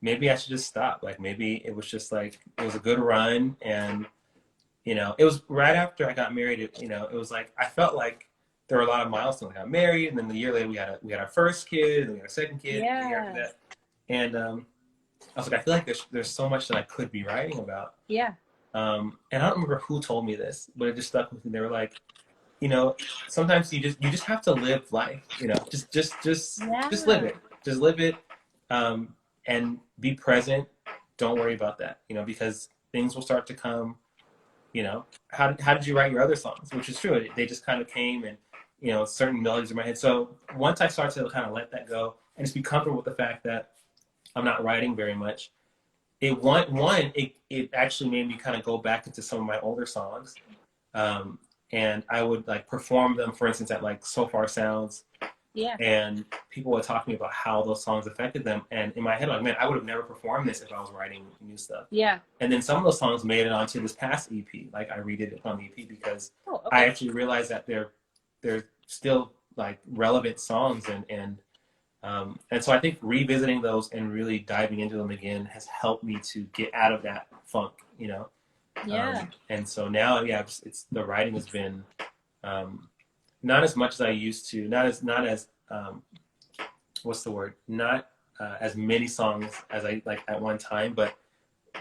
maybe I should just stop. Like maybe it was just like it was a good run, and it was right after I got married. It was like I felt like there were a lot of milestones. I got married, and then the year later we had our first kid, and we had our second kid the year after Yeah. that. And I was like, I feel like there's so much that I could be writing about. Yeah. And I don't remember who told me this, but it just stuck with me. They were like, you know, sometimes you just have to live life. Just live Yeah. it. Just live it, um, and be present. Don't worry about that. Because things will start to come. How did you write your other songs? Which is true. They just kind of came, and certain melodies in my head. So once I start to kind of let that go and just be comfortable with the fact that I'm not writing very much, it actually made me kind of go back into some of my older songs, um, and I would like perform them, for instance, at like So Far Sounds, Yeah. and people would talk to me about how those songs affected them. And in my head, I'm like, man, I would have never performed this if I was writing new stuff. Yeah. And then some of those songs made it onto this past EP. Like I redid it on the EP because Oh, I okay. actually realized that they're still like relevant songs, and so I think revisiting those and really diving into them again has helped me to get out of that funk. Yeah. And so now, yeah, it's the writing has been um, not as much as I used to, not as what's the word, not as many songs as I like at one time, but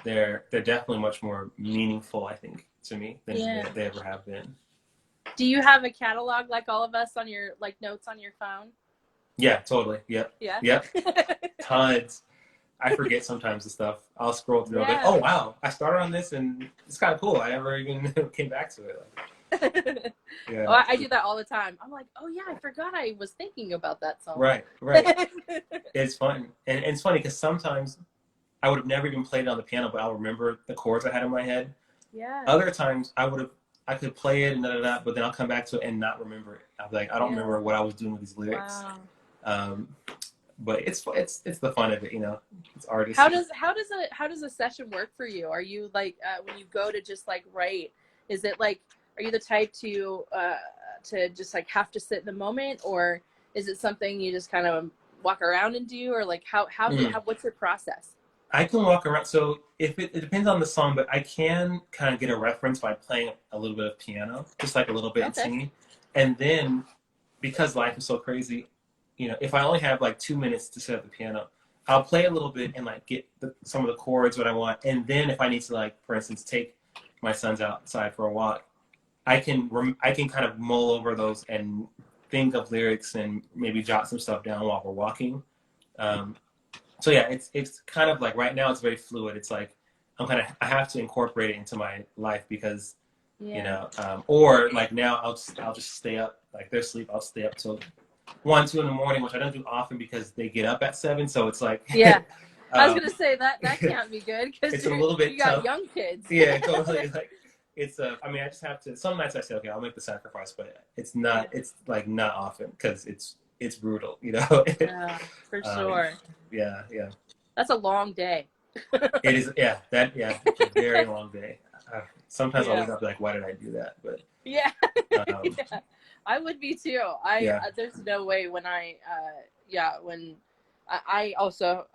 they're definitely much more meaningful, I think, to me than Yeah. they ever have been. Do you have a catalog like all of us on your like notes on your phone? Yeah, totally. Yep, Yeah. yep, tons. I forget sometimes the stuff. I'll scroll through. I'll be like, Yeah. oh wow, I started on this and it's kind of cool. I never even came back to it. Like, Oh, yeah. I do that all the time. I'm like, oh yeah, I forgot I was thinking about that song. Right, right. It's fun, and it's funny because sometimes I would have never even played it on the piano, but I'll remember the chords I had in my head. Yeah. Other times I could play it and but then I'll come back to it and not remember it. I'll be like, I don't Yeah. remember what I was doing with these lyrics. Wow. Um, but it's the fun of it. It's artists. How does a session work for you? Are you like when you go to just like write? Is it like are you the type to just like have to sit in the moment, or is it something you just kind of walk around and do, or like what's your process? I can walk around. So if it depends on the song, but I can kind of get a reference by playing a little bit of piano, just like a little bit and Okay. singing. And then because life is so crazy, if I only have like 2 minutes to sit at the piano, I'll play a little bit and like get some of the chords what I want. And then if I need to like, for instance, take my sons outside for a walk, I can kind of mull over those and think of lyrics and maybe jot some stuff down while we're walking. Um, so yeah, it's kind of like right now it's very fluid. It's like I have to incorporate it into my life because Yeah. or like now I'll just stay up like their sleep. I'll stay up till 1, 2 in the morning, which I don't do often because they get up at 7. So it's like Yeah. I was um, gonna say that can't be good because it's a little bit you got tough. young kids. Yeah, totally. Like it's I mean, I just have to. Some nights I say, okay, I'll make the sacrifice, but it's not. Yeah. It's like not often because it's brutal. Yeah, for sure. Yeah, yeah. That's a long day. It is. Yeah, it's a very long day. sometimes I'll Yeah. wake up like, why did I do that? But Yeah. um, Yeah. I would be too. yeah, There's no way when when I also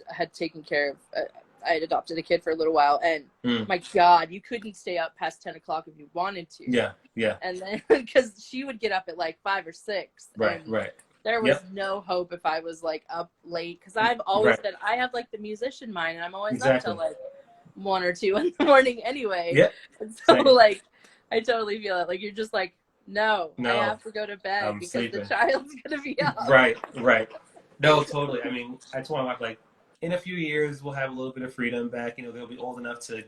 had taken care of I had adopted a kid for a little while, and mm, my God, you couldn't stay up past 10 o'clock if you wanted to. yeah, yeah, And then because she would get up at like 5 or 6, right, and right, there was yep, no hope if I was like up late, because I've always right, been, I have like the musician mind, and I'm always up till exactly, like 1 or 2 in the morning anyway. yep, And so same. like I totally feel it. Like you're just like, no, I No, have to go to bed I'm because the sleeping. child's gonna be up. Right, right. No, totally. I mean, I told my wife like, in a few years we'll have a little bit of freedom back. You know, they'll be old enough to,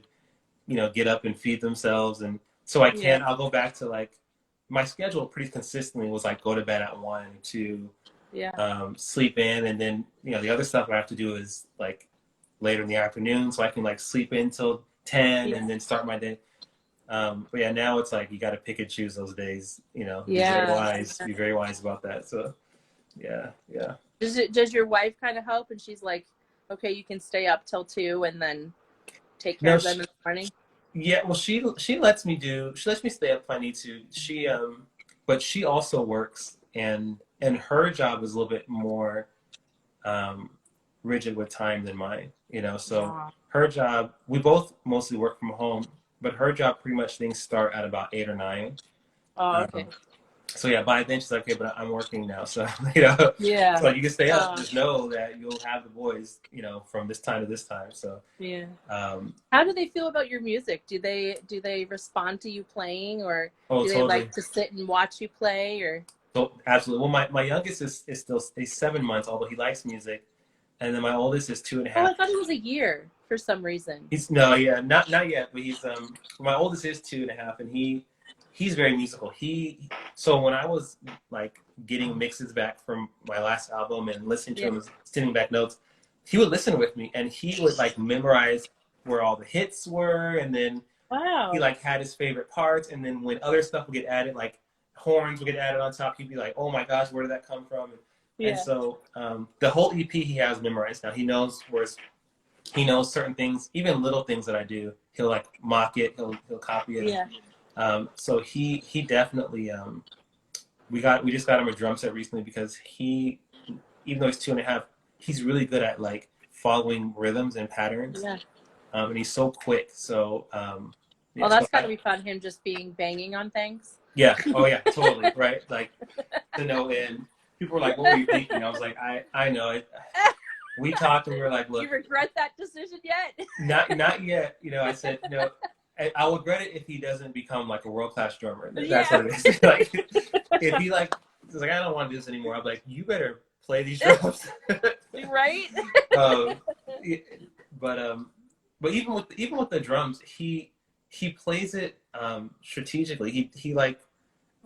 you know, get up and feed themselves, and so Yeah. I'll go back to like my schedule pretty consistently was like go to bed at 1 to Yeah. sleep in, and then you know the other stuff I have to do is like later in the afternoon, so I can like sleep in till 10 Yeah. and then start my day. But yeah, now it's like you got to pick and choose those days. You know, Yeah. be very wise about that. So yeah, yeah. Does your wife kind of help, and she's like, okay, you can stay up till 2 and then take care No, of them in the morning? yeah. Well, she lets me stay up if I need to. But she also works, and her job is a little bit more um, rigid with time than mine. You know, so Wow. her job, we both mostly work from home, but her job pretty much things start at about 8 or 9. Oh, okay. Um, so yeah, by then she's like, okay, but I'm working now, so you know, Yeah. so you can stay up. Uh, Just know that you'll have the boys, you know, from this time to this time. So yeah. um, How do they feel about your music? Do they respond to you playing, or oh, do they totally. like to sit and watch you play, or? So absolutely. Well, my youngest is still he's 7 months, although he likes music, and then my oldest is two and a Oh, half. I thought it was a year for some reason. He's no, yeah, not yet, but he's my oldest is 2 and a half, and he's very musical. So when I was like getting mixes back from my last album and listening to Yeah. him, sending back notes, he would listen with me, and he would like memorize where all the hits were, and then he Wow. like had his favorite parts, and then when other stuff would get added, like horns would get added on top, he'd be like, "Oh my gosh, where did that come from?" And Yeah. so the whole EP he has memorized now. He knows certain things, even little things that I do. He'll like mock it. He'll copy it. Yeah. So he definitely we just got him a drum set recently because he, even though he's 2 and a half, he's really good at like following rhythms and patterns. Yeah. And he's so quick. So yeah, Well, that's gotta be fun. Him just banging on things. yeah, oh yeah, totally, right? Like to know, and people were like, "What were you thinking?" I was like, "I know it." We talked and we were like, Do you "Look, regret that decision yet? not yet." You know, I said, "No, I'll regret it if he doesn't become like a world-class drummer." That's Yeah. what it is. Like if he like, he's like, "I don't want to do this anymore." I'm like, "You better play these drums." Right? um, but even with the drums, he plays it strategically. He like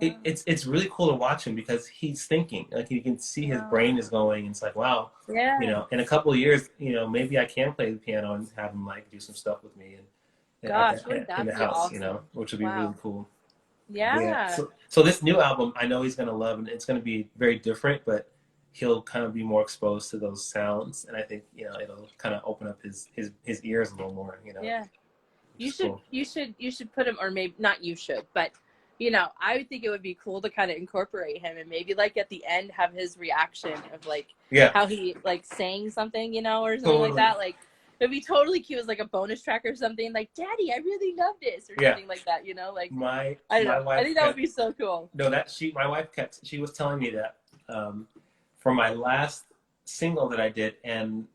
Wow. it's really cool to watch him because he's thinking. Like you can see his Wow. brain is going. And it's like, wow, you Yeah. know. In a couple of years, you know, maybe I can play the piano and have him like do some stuff with me and Gosh, wouldn't in that the be house, you know, awesome? which would be really Wow. cool. But yeah, Yeah. so this new album, I know he's gonna love, and it's gonna be very different, but he'll kind of be more exposed to those sounds, and I think you know it'll kind of open up his ears a little more, you know, Yeah. which is cool. You should put him, or maybe not you should, but I would think it would be cool to kind of incorporate him, and maybe like at the end have his reaction of like Yeah, how he like saying something, or something like totally. that. Like it'd be totally cute as like a bonus track or something, like "Daddy, I really love this" or Yeah, something like that. Like my I don't my know. I wife think that would kept be so cool. no that she my wife kept she was telling me that for my last single that I did, and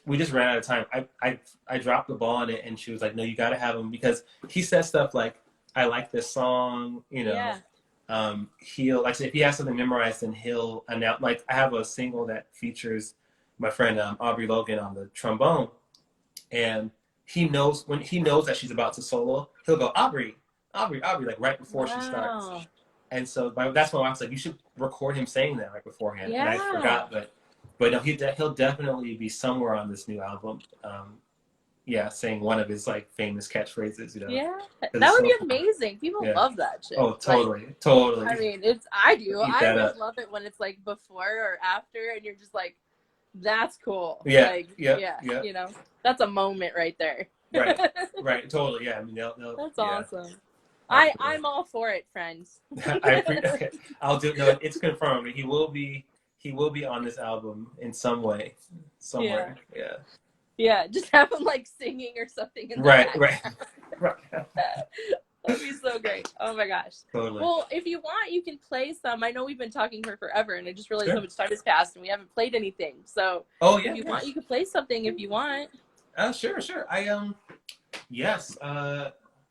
we just ran out of time. I dropped the ball on it, and she was like, "No, you got to have him," because he says stuff like, "I like this song," you know. Yeah. He'll like say if he has something memorized, then he'll announce. Like I have a single that features my friend Aubrey Logan on the trombone, and when he knows that she's about to solo, he'll go Aubrey, Aubrey, Aubrey, like right before she starts. Wow. And so that's why I was like, you should record him saying that right beforehand. And I Yeah. forgot, but no, he'll definitely be somewhere on this new album. Yeah, saying one of his like famous catchphrases, you know. Yeah. 'Cause That it's would be so cool. amazing. People Yeah. love that shit. Oh, Like, totally, totally. I mean, I do. Eat I that always up. love it when it's like before or after, and you're just like, that's cool. Yeah, Like, yeah, yeah, yeah. that's a moment right there. Right. Right. Totally. Yeah. I mean, they'll That's yeah. awesome. Absolutely. I'm all for it, friends. I appreciate. Okay. I'll do. No, it's confirmed. He will be. He will be on this album in some way, Yeah. somewhere. Yeah. Yeah, just have him like singing or something in the Right. background. Right. Right. That'd be so great. Oh my gosh. Totally. Well, if you want, you can play some. I know we've been talking for forever, and I just realized Sure. how much time has passed, and we haven't played anything. So, Oh yeah. if you Yeah. want, you can play something if you want. Sure. Sure. Yes.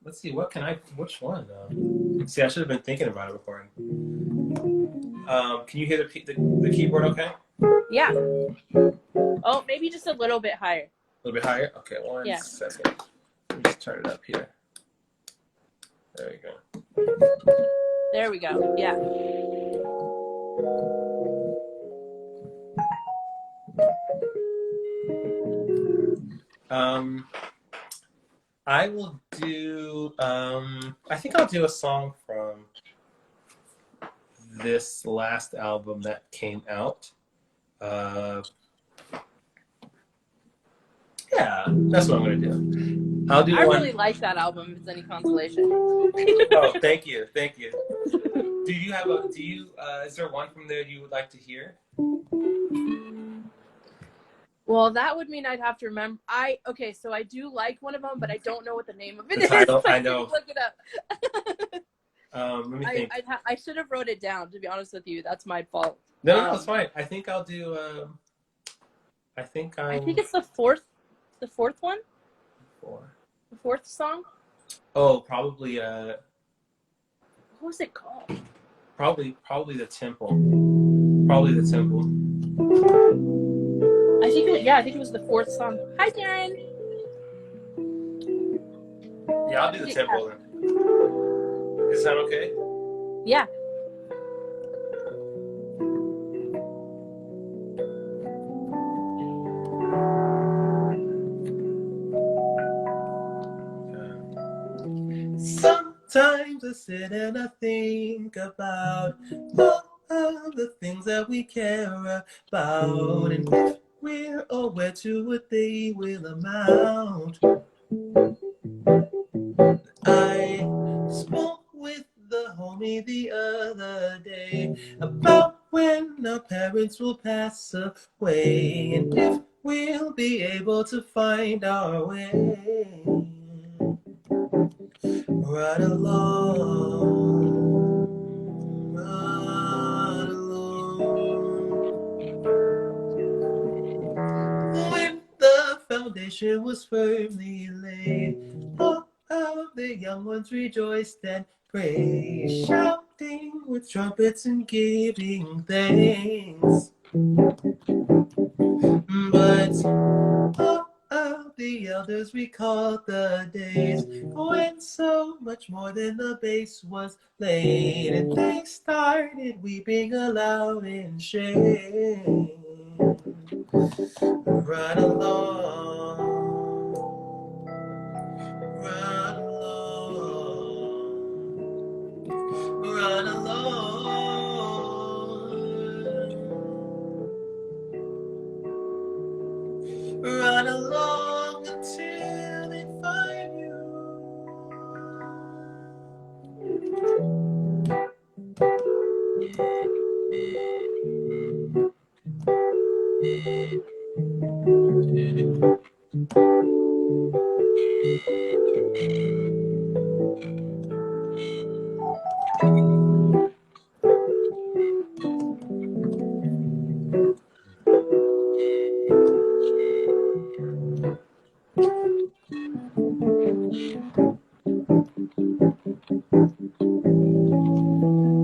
Let's see. What can I? Which one? See, I should have been thinking about it before. Can you hear the keyboard? Okay. Yeah. Oh, maybe just a little bit higher. A little bit higher. Okay. One second. Let me just turn it up here. There you go. There we go. Yeah. I will do. I think I'll do a song from this last album that came out. Yeah, that's what I'm gonna do. I'll do I one. really like that album. If it's any consolation. Oh, thank you, thank you. Do you have a? Do you? Is there one from there you would like to hear? Well, that would mean I'd have to remember. Okay, so I do like one of them, but I don't know what the name of it The is. title, I I know. Look it up. Let me think. I should have wrote it down. To be honest with you, that's my fault. No, it's fine. I think I'll do. I think it's the fourth one. Four. The fourth song. Oh, probably. What was it called? Probably the temple. Probably the temple. I think it was the fourth song. Hi, Darren. Yeah, I'll do the tempo then. Does that sound okay? Yeah. Sometimes I sit and I think about all of the things that we care about, and if we're aware to what they will amount. I spoke with the homie the other day about when our parents will pass away, and if we'll be able to find our way. Right along, right along. When the foundation was firmly laid, all of the young ones rejoiced and praised, shouting with trumpets and giving thanks. But all of the elders recalled the days when so much more than the base was laid, and they started weeping aloud in shame. Right along, right along, right along, right along until they find you.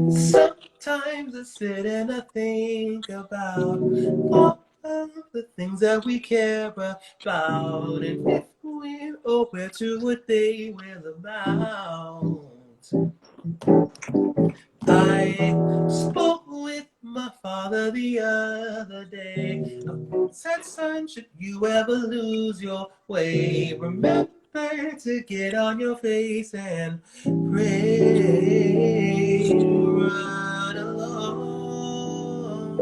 Sometimes I sit and I think about all of the things that we care about, and if we're aware to what they will amount. I spoke with my father the other day. I said, son, should you ever lose your way, remember to get on your face and pray. Right along,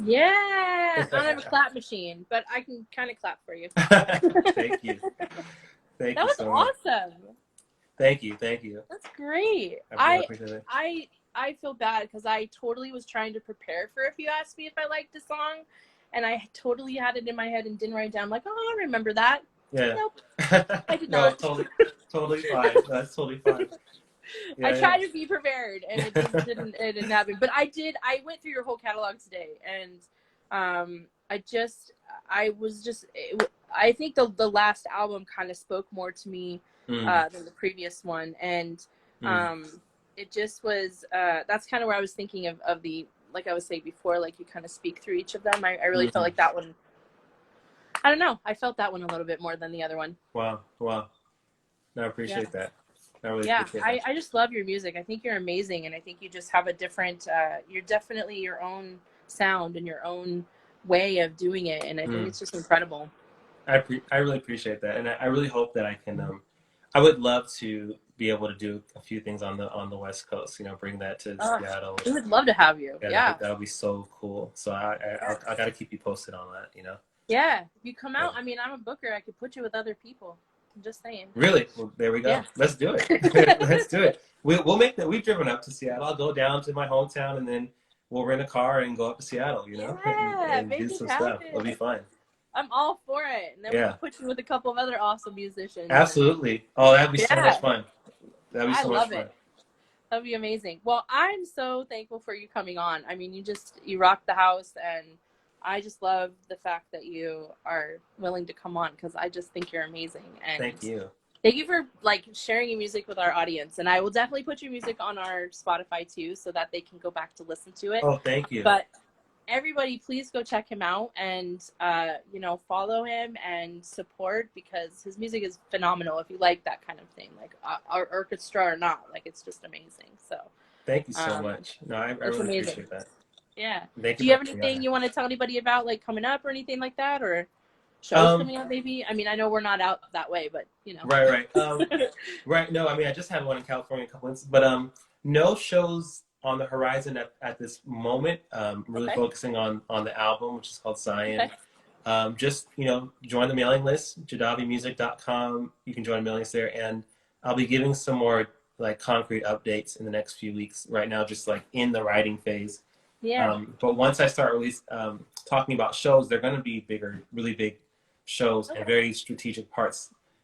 Yeah, I don't have a clap machine, but I can kind of clap for you. Thank you. Thank That you was so much. awesome. Thank you. Thank you. That's great. I really appreciate it. I feel bad because I totally was trying to prepare for if you asked me if I liked a song, and I totally had it in my head and didn't write it down. I'm like, oh, I remember that. Yeah. Nope, I did No, not. totally fine. That's totally fine. I Yeah, yeah. tried to be prepared, and it didn't happen. But I did. I went through your whole catalog today, and I was just. I think the last album kind of spoke more to me than the previous one, and it just was. That's kind of where I was thinking of the, like I was saying before, like you kind of speak through each of them. I really felt like that one. I don't know. I felt that one a little bit more than the other one. Wow. Wow. No, I appreciate that. I really appreciate that. I just love your music. I think you're amazing, and I think you just have a different. You're definitely your own sound and your own way of doing it, and I think it's just incredible. I really appreciate that, and I really hope that I can. I would love to be able to do a few things on the West Coast. You know, bring that to Seattle. We would love to have you. Yeah, that would be so cool. So I got to keep you posted on that. You know. Yeah, if you come out, I mean, I'm a booker. I could put you with other people. I'm just saying. Really? Well, there we go. Yeah. Let's do it. Let's do it. We'll make that. We've driven up to Seattle. I'll go down to my hometown, and then we'll rent a car and go up to Seattle. You know, and do some stuff. It'll be fun. I'm all for it. And then we'll put you with a couple of other awesome musicians. Absolutely. Oh, that'd be so much fun. That'd be so much fun. That'd be amazing. Well, I'm so thankful for you coming on. I mean, you rock the house, and I just love the fact that you are willing to come on because I just think you're amazing. And thank you. Thank you for like sharing your music with our audience. And I will definitely put your music on our Spotify too, so that they can go back to listen to it. Oh, thank you. But everybody, please go check him out and, follow him and support, because his music is phenomenal. If you like that kind of thing, like our orchestra or not, like it's just amazing. So thank you so much. No, I really appreciate that. Yeah. Do you have anything you want to tell anybody about, like coming up or anything like that, or shows coming up maybe? I mean, I know we're not out that way, but you know. Right. Right. No, I mean, I just had one in California a couple months, but no shows on the horizon at this moment. Really focusing on the album, which is called Zion. Okay. Just join the mailing list, JoDavimusic.com. You can join the mailing list there, and I'll be giving some more like concrete updates in the next few weeks. Right now, just like in the writing phase. Yeah. But once I start talking about shows, they're going to be bigger, really big shows and very strategic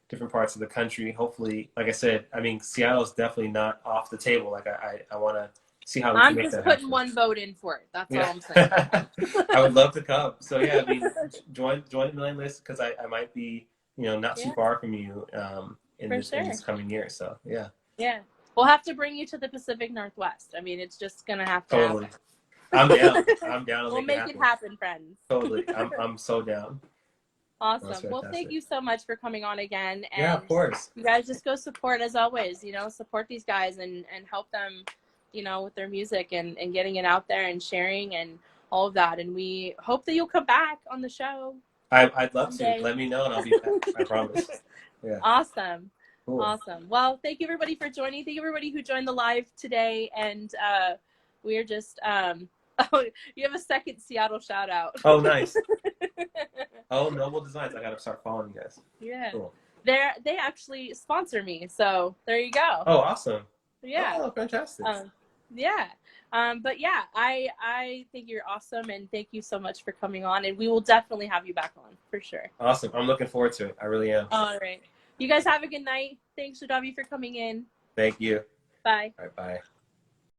different parts of the country. Hopefully, like I said, I mean, Seattle's definitely not off the table. Like I want to see how we can make that happen. I'm just putting one vote in for it. That's all I'm saying. I would love to come. So yeah, I mean, join the mailing list, because I might be, not too far from you in this coming year. So yeah. Yeah. We'll have to bring you to the Pacific Northwest. I mean, it's just going to have to happen. I'm down. I'm down. We'll make it happen, friends. Totally. I'm so down. Awesome. Well, thank you so much for coming on again. And yeah, of course. You guys just go support, as always, support these guys and help them, with their music and getting it out there and sharing and all of that. And we hope that you'll come back on the show. I'd love to. Let me know and I'll be back. I promise. Yeah. Awesome. Cool. Awesome. Well, thank you everybody for joining. Thank you everybody who joined the live today. And we are just oh, you have a second Seattle shout out. Oh, nice. Oh, Noble Designs. I gotta start following you guys. Yeah. Cool. They actually sponsor me, so there you go. Oh, awesome. Yeah. Oh, fantastic. Yeah. But yeah, I think you're awesome, and thank you so much for coming on, and we will definitely have you back on for sure. Awesome. I'm looking forward to it. I really am. All right. You guys have a good night. Thanks, JoDavi, for coming in. Thank you. Bye. All right, bye.